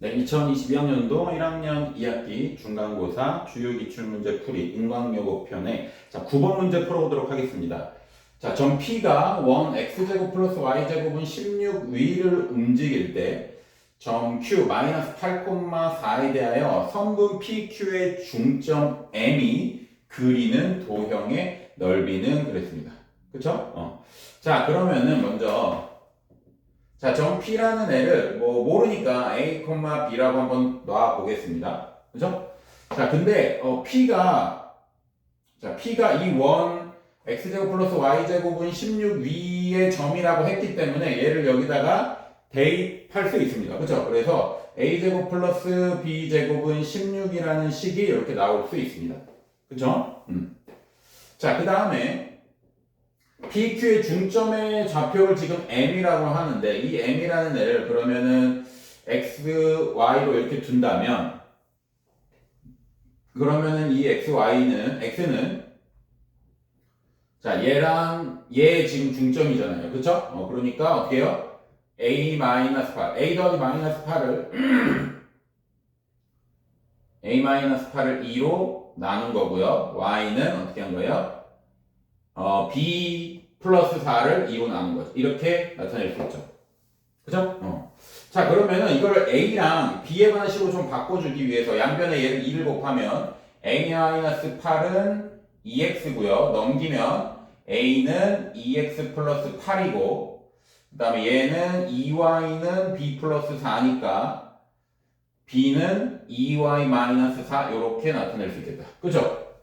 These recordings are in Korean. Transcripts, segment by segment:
네, 2022학년도 1학년 2학기 중간고사 주요 기출문제 풀이 인과응용 편에 9번 문제 풀어보도록 하겠습니다. 자, 점 P가 원 x제곱 플러스 y제곱은 16 위를 움직일 때 점 Q 마이너스 8,4에 대하여 선분 PQ의 중점 M이 그리는 도형의 넓이는 그랬습니다. 그쵸? 자, 그러면은 먼저 자, 점 P라는 애를 모르니까 A, B라고 한번 놔 보겠습니다. 그죠? 자, 근데 P가 이 원 x제곱 플러스 y제곱은 16 위의 점이라고 했기 때문에 얘를 여기다가 대입할 수 있습니다. 그죠? 그래서 a제곱 플러스 b제곱은 16이라는 식이 이렇게 나올 수 있습니다. 그죠? 자, 그 다음에 PQ의 중점의 좌표를 지금 M이라고 하는데 이 M이라는 애를 그러면은 X, Y로 이렇게 둔다면 그러면은 이 X는 자, 얘랑 얘 지금 중점이잖아요. 그쵸? 그러니까 어떻게 해요? A-8 A 더하기 마이너스 8을 A-8을 2로 나눈 거고요. Y는 어떻게 한 거예요? B 플러스 4를 2로 나눈 거죠. 이렇게 나타낼 수 있죠. 그죠? 자, 그러면은 이걸 A랑 B에 관한 식으로 좀 바꿔주기 위해서 양변에 얘를 2를 곱하면 A-8은 2x고요. 넘기면 A는 2x 플러스 8이고 그 다음에 얘는 2y는 B 플러스 4니까 B는 2y 마이너스 4 이렇게 나타낼 수 있겠다. 그죠?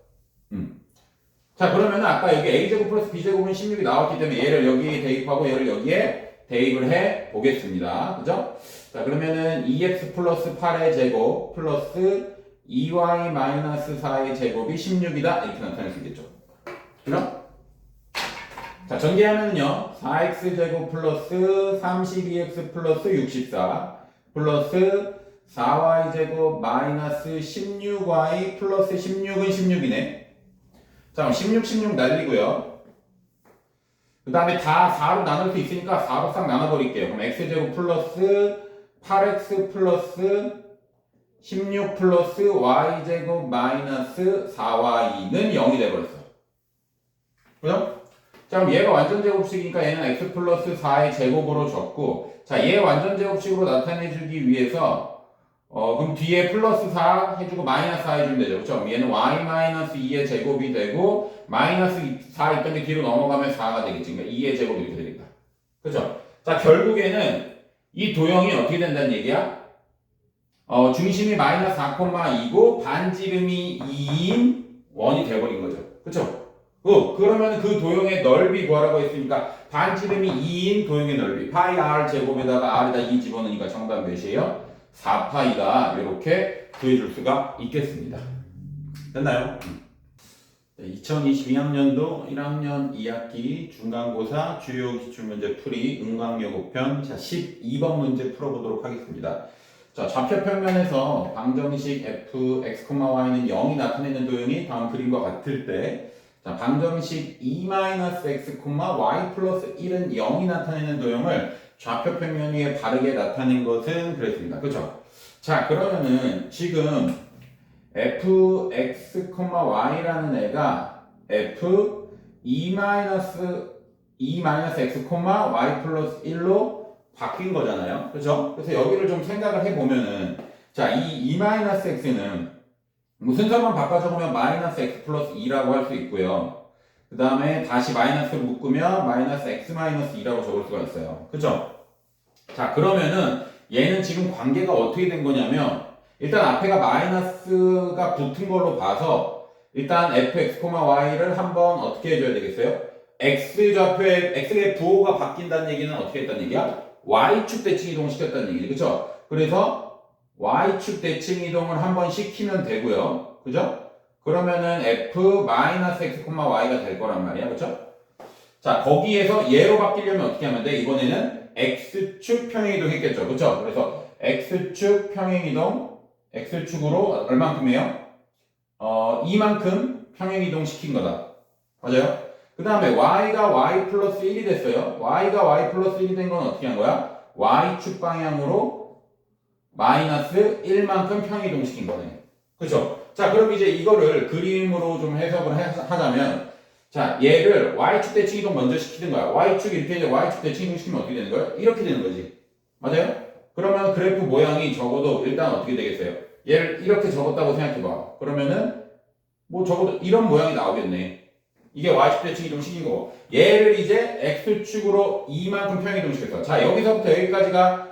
자, 그러면 아까 여기 a제곱 플러스 b제곱은 16이 나왔기 때문에 얘를 여기에 대입하고 얘를 여기에 대입을 해 보겠습니다. 그죠? 자, 그러면은 2x 플러스 8의 제곱 플러스 2y 마이너스 4의 제곱이 16이다. 이렇게 나타낼 수 있겠죠. 그죠? 자, 전개하면요. 4x 제곱 플러스 32x 플러스 64 플러스 4y 제곱 마이너스 16y 플러스 16은 16이네. 자, 16 날리고요. 그 다음에 다 4로 나눌 수 있으니까 4로 싹 나눠버릴게요. 그럼 x제곱 플러스 8x 플러스 16 플러스 y제곱 마이너스 4y는 0이 돼버렸어. 그죠? 자, 그럼 얘가 완전 제곱식이니까 얘는 x 플러스 4의 제곱으로 적고 자, 얘 완전 제곱식으로 나타내주기 위해서 그럼 뒤에 플러스 4 해주고 마이너스 4 해주면 되죠. 그쵸? 얘는 y 마이너스 2의 제곱이 되고 마이너스 4 있던 게 뒤로 넘어가면 4가 되겠지. 그러니까 2의 제곱이 이렇게 되겠다. 그쵸? 자, 결국에는 이 도형이 어떻게 된다는 얘기야? 중심이 마이너스 4,2고 반지름이 2인 원이 돼버린 거죠. 그쵸? 그러면 그 도형의 넓이 구하라고 했으니까 반지름이 2인 도형의 넓이 파이 r 제곱에다가 r에다 2 집어넣으니까 정답 몇이에요? 4파이다. 이렇게 구해줄 수가 있겠습니다. 됐나요? 네, 2022학년도 1학년 2학기 중간고사 주요 기출문제 풀이 응광여고편 12번 문제 풀어보도록 하겠습니다. 자, 좌표 평면에서 방정식 f, x, y는 0이 나타내는 도형이 다음 그림과 같을 때 자, 방정식 e-x, y 플러스 1은 0이 나타내는 도형을 좌표 평면 위에 바르게 나타낸 것은 그랬습니다. 그쵸? 자, 그러면은 지금 fx, y라는 애가 f e-x, y 플러스 1로 바뀐 거잖아요. 그쵸? 그래서 여기를 좀 생각을 해보면은 자, 이 e-x는 순서만 바꿔 적으면 마이너스 x 플러스 2라고 할 수 있고요. 그 다음에 다시 마이너스를 묶으면 마이너스 x 마이너스 2라고 적을 수가 있어요. 그죠? 자, 그러면은 얘는 지금 관계가 어떻게 된 거냐면 일단 앞에가 마이너스가 붙은 걸로 봐서 일단 fx, y를 한번 어떻게 해줘야 되겠어요? x 좌표에 x의 부호가 바뀐다는 얘기는 어떻게 했다는 얘기야? y축 대칭 이동을 시켰다는 얘기지. 그쵸? 그래서 y축 대칭 이동을 한번 시키면 되고요. 그죠? 그러면은 f-x, y가 될 거란 말이야. 그쵸? 자, 거기에서 얘로 바뀌려면 어떻게 하면 돼? 이번에는 x축 평행이동 했겠죠. 그쵸? 그래서 x축 평행이동, x축으로 얼만큼이에요? 이만큼 평행이동 시킨 거다. 맞아요? 그 다음에 y가 y 플러스 1이 됐어요. y가 y 플러스 1이 된 건 어떻게 한 거야? y축 방향으로 마이너스 1만큼 평이동시킨 거네. 그죠? 자, 그럼 이제 이거를 그림으로 좀 해석을 하자면, 자, 얘를 y축 대칭 이동 먼저 시키는 거야. y축 이렇게 이제 y축 대칭 이동 시키면 어떻게 되는 거야? 이렇게 되는 거지. 맞아요? 그러면 그래프 모양이 적어도 일단 어떻게 되겠어요? 얘를 이렇게 적었다고 생각해봐. 그러면은 뭐 적어도 이런 모양이 나오겠네. 이게 y축 대칭 이동 시킨 거고. 얘를 이제 x축으로 2만큼 평이동 시켰어. 자, 여기서부터 여기까지가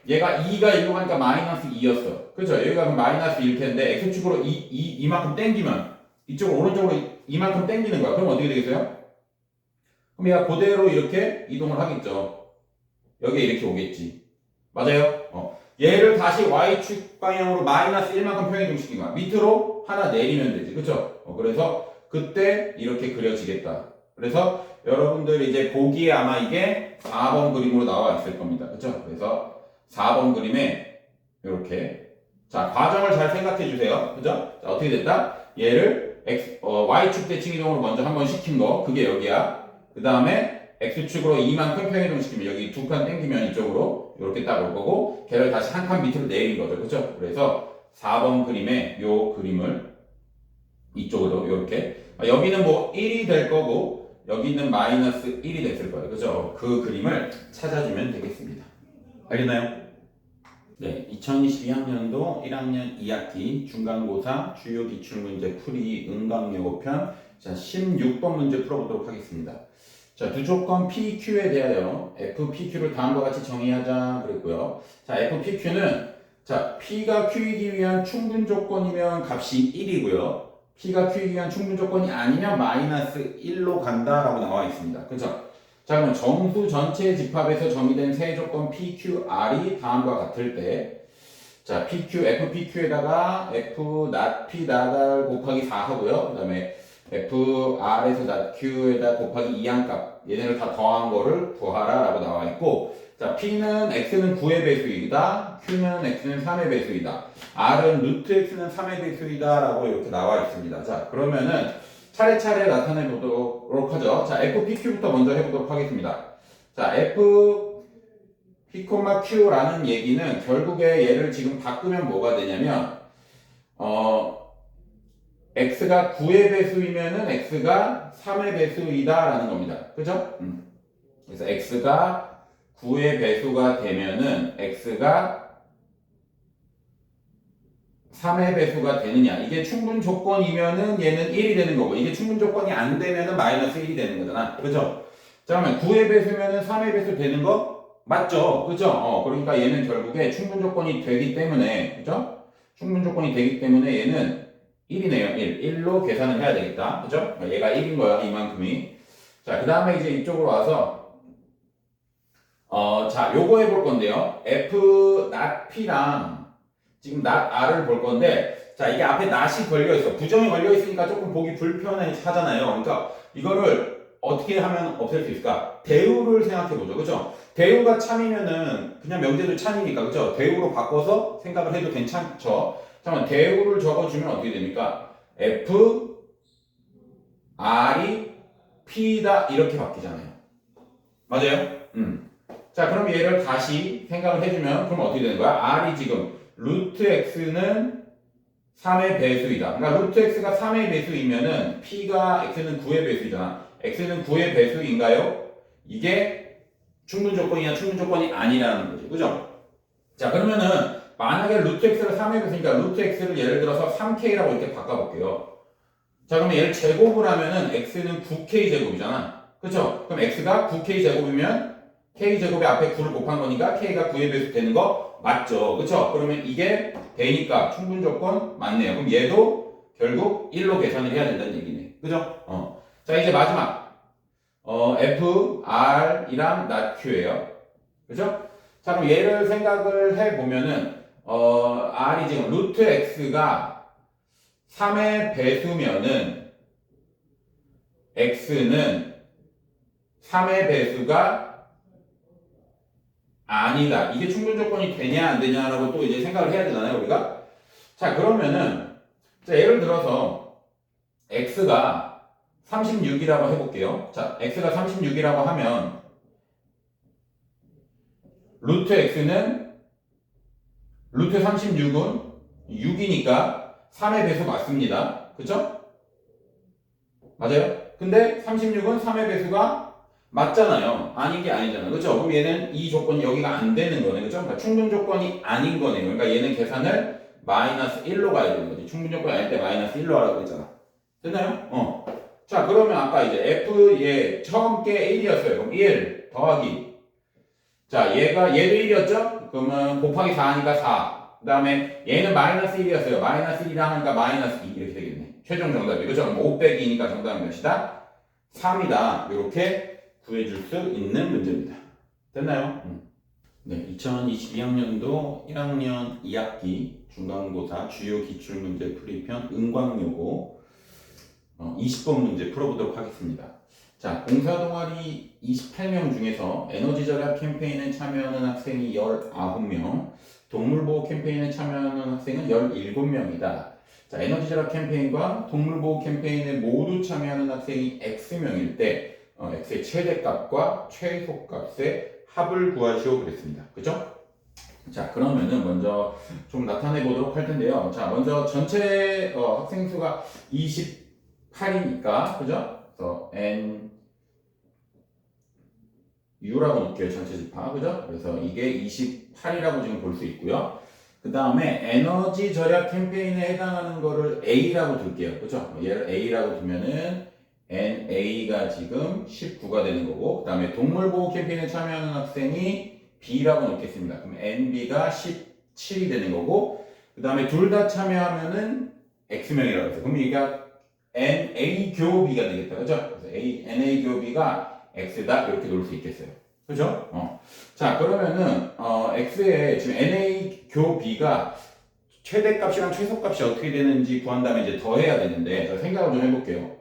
얘가 2가 1로 가니까 마이너스 2였어. 그죠? 여기가 마이너스 1 텐데 x축으로 2만큼 땡기면 이쪽으로 오른쪽으로 이만큼 땡기는 거야. 그럼 어떻게 되겠어요? 그럼 얘가 그대로 이렇게 이동을 하겠죠. 여기에 이렇게 오겠지. 맞아요? 얘를 다시 y축 방향으로 마이너스 1만큼 평이동시킨 거야. 밑으로 하나 내리면 되지. 그쵸? 그래서 그때 이렇게 그려지겠다. 그래서 여러분들 이제 보기에 아마 이게 4번 그림으로 나와 있을 겁니다. 그쵸? 그래서 4번 그림에 이렇게 자 과정을 잘 생각해 주세요. 그죠? 자, 어떻게 됐다? 얘를 y축 대칭 이동으로 먼저 한번 시킨 거 그게 여기야. 그 다음에 x축으로 2만큼 평이동 시키면 여기 두 칸 땡기면 이쪽으로 이렇게 딱 올 거고 걔를 다시 한 칸 밑으로 내린 거죠. 그죠? 그래서 4번 그림에 요 그림을 이쪽으로 이렇게 여기는 뭐 1이 될 거고 여기는 마이너스 1이 됐을 거예요. 그죠? 그 그림을 찾아주면 되겠습니다. 알겠나요? 네, 2022학년도 1학년 2학기 중간고사 주요 기출문제 풀이 응강예고편 자 16번 문제 풀어보도록 하겠습니다. 자, 두 조건 PQ에 대하여 FPQ를 다음과 같이 정의하자 그랬고요. 자, FPQ는 자 P가 Q이기 위한 충분 조건이면 값이 1이고요. P가 Q이기 위한 충분 조건이 아니면 마이너스 1로 간다라고 나와 있습니다. 그죠? 자, 그러면 정수 전체 집합에서 정의된 세 조건 PQR이 다음과 같을 때, 자, PQ, FPQ에다가 F, not P, not R 곱하기 4 하고요. 그 다음에 FR에서 not Q에다 곱하기 2한 값, 얘네를 다 더한 거를 구하라 라고 나와 있고, 자, P는 X는 9의 배수이다, Q는 X는 3의 배수이다, R은 루트 X는 3의 배수이다 라고 이렇게 나와 있습니다. 자, 그러면은, 차례차례 나타내 보도록 하죠. 자, FPQ부터 먼저 해보도록 하겠습니다. 자, FP,Q라는 얘기는 결국에 얘를 지금 바꾸면 뭐가 되냐면, X가 9의 배수이면은 X가 3의 배수이다라는 겁니다. 그죠? 그래서 X가 9의 배수가 되면은 X가 3의 배수가 되느냐. 이게 충분 조건이면은 얘는 1이 되는 거고, 이게 충분 조건이 안 되면은 마이너스 1이 되는 거잖아. 그죠? 자, 그러면 9의 배수면은 3의 배수 되는 거 맞죠? 그죠? 그러니까 얘는 결국에 충분 조건이 되기 때문에, 그죠? 충분 조건이 되기 때문에 얘는 1이네요. 1로 계산을 해야 되겠다. 그죠? 얘가 1인 거야, 이만큼이. 자, 그 다음에 이제 이쪽으로 와서, 자, 요거 해볼 건데요. F, not P랑 지금 not R을 볼 건데, 자, 이게 앞에 not이 걸려있어. 부정이 걸려있으니까 조금 보기 불편하잖아요. 그러니까 이거를 어떻게 하면 없앨 수 있을까? 대우를 생각해보죠. 그죠? 대우가 참이면은 그냥 명제도 참이니까, 그죠? 대우로 바꿔서 생각을 해도 괜찮죠? 잠깐만, 대우를 적어주면 어떻게 됩니까? F, R이 P다. 이렇게 바뀌잖아요. 맞아요? 자, 그럼 얘를 다시 생각을 해주면, 그럼 어떻게 되는 거야? R이 지금 루트 x는 3의 배수이다. 그러니까 루트 x가 3의 배수이면은 p가 x는 9의 배수이잖아. x는 9의 배수인가요? 이게 충분 조건이냐 충분 조건이 아니라는 거지. 그죠? 자, 그러면은 만약에 루트 x를 3의 배수니까 루트 x를 예를 들어서 3k라고 이렇게 바꿔볼게요. 자, 그러면 얘를 제곱을 하면은 x는 9k 제곱이잖아. 그죠? 그럼 x가 9k 제곱이면 k제곱에 앞에 9를 곱한 거니까 k가 9의 배수 되는 거 맞죠? 그쵸? 그러면 이게 되니까 충분 조건 맞네요. 그럼 얘도 결국 1로 계산을 해야 된다는 얘기네. 그죠? 자, 이제 마지막. F, R이랑 not Q예요. 그죠? 자, 그럼 얘를 생각을 해보면은, R이 지금 루트 X가 3의 배수면은, X는 3의 배수가 아니다. 이게 충분 조건이 되냐 안 되냐라고 또 이제 생각을 해야 되잖아요, 우리가. 자, 그러면은 자, 예를 들어서 x가 36이라고 해볼게요. 자, x가 36이라고 하면 루트 x는 루트 36은 6이니까 3의 배수 맞습니다. 그쵸? 맞아요? 근데 36은 3의 배수가 맞잖아요. 아닌 게 아니잖아. 그쵸? 그럼 얘는 이 조건이 여기가 안 되는 거네. 그쵸? 그러니까 충분 조건이 아닌 거네요. 그러니까 얘는 계산을 마이너스 1로 가야 되는 거지. 충분 조건이 아닐 때 마이너스 1로 하라고 했잖아. 됐나요? 자, 그러면 아까 이제 F, 얘 처음 게 1이었어요. 그럼 1 더하기. 자, 얘도 1이었죠? 그러면 곱하기 4하니까 4. 그 다음에 얘는 마이너스 1이었어요. 마이너스 1이라 하니까 마이너스 2 이렇게 되겠네. 최종 정답이. 그죠? 그럼 5 빼기 2니까 정답은 몇이다? 3이다. 이렇게 구해줄 수 있는 문제입니다. 됐나요? 네, 2022학년도 1학년 2학기 중간고사 주요 기출문제 풀이편 은광요고 20번 문제 풀어보도록 하겠습니다. 자, 봉사동아리 28명 중에서 에너지 절약 캠페인에 참여하는 학생이 19명, 동물보호 캠페인에 참여하는 학생은 17명이다. 자, 에너지 절약 캠페인과 동물보호 캠페인에 모두 참여하는 학생이 X명일 때 X의 최대값과 최소값의 합을 구하시오 그랬습니다. 그죠? 자, 그러면은 먼저 좀 나타내 보도록 할 텐데요. 자, 먼저 전체 학생 수가 28이니까, 그죠? 그래서 N U라고 놓을게요. 전체 집합, 그죠? 그래서 이게 28이라고 지금 볼 수 있고요. 그 다음에 에너지 절약 캠페인에 해당하는 거를 A라고 둘게요. 그죠? 얘를 A라고 두면은 NA가 지금 19가 되는 거고, 그 다음에 동물보호 캠페인에 참여하는 학생이 B라고 놓겠습니다. 그럼 NB가 17이 되는 거고, 그 다음에 둘 다 참여하면은 X명이라고 해서, 그럼 얘가 NA 교 B가 되겠다. 그죠? 그래서 NA 교 B가 X다. 이렇게 놓을 수 있겠어요. 그죠? 자, 그러면은, X에 지금 NA 교 B가 최대값이랑 최소값이 어떻게 되는지 구한 다음에 이제 더해야 되는데, 생각을 좀 해볼게요.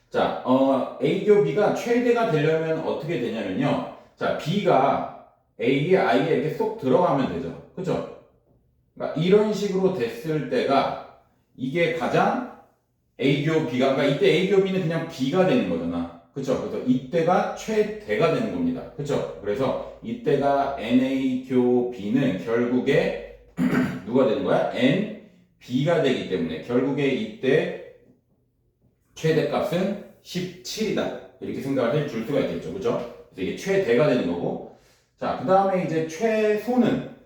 자, A교 B가 최대가 되려면 어떻게 되냐면요. 자, B가 A에 I에 이렇게 쏙 들어가면 되죠. 그죠? 그러니까 이런 식으로 됐을 때가 이게 가장 A교 B가, 그러니까 이때 A교 B는 그냥 B가 되는 거잖아. 그쵸? 그래서 이때가 최대가 되는 겁니다. 그쵸? 그래서 이때가 NA교 B는 결국에 누가 되는 거야? NB가 되기 때문에 결국에 이때 최대값은 17이다. 이렇게 생각을 해줄 수가 있겠죠. 그죠? 그래서 이게 최대가 되는 거고. 자, 그 다음에 이제 최소는.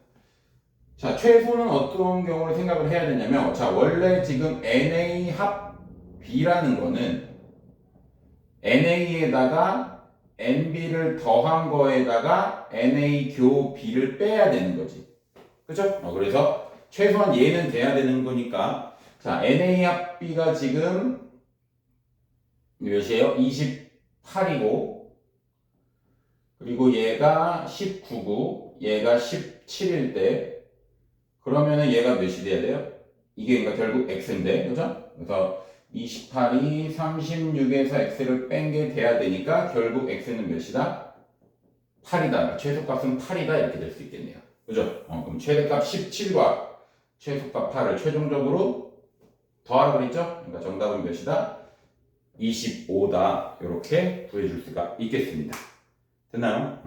자, 최소는 어떤 경우를 생각을 해야 되냐면, 자, 원래 지금 NA 합 B라는 거는 NA에다가 NB를 더한 거에다가 NA 교 B를 빼야 되는 거지. 그죠? 그래서 최소한 얘는 돼야 되는 거니까. 자, NA 합 B가 지금 몇이에요? 28이고, 그리고 얘가 19고, 얘가 17일 때, 그러면은 얘가 몇이 돼야 돼요? 이게 그러니까 결국 x인데, 그죠? 그래서 28이 36에서 x를 뺀 게 돼야 되니까 결국 x는 몇이다? 8이다. 최소값은 8이다. 이렇게 될 수 있겠네요. 그죠? 그럼 최대값 17과 최소값 8을 최종적으로 더하라고 그랬죠? 그러니까 정답은 몇이다? 25다. 이렇게 구해줄 수가 있겠습니다. 됐나요?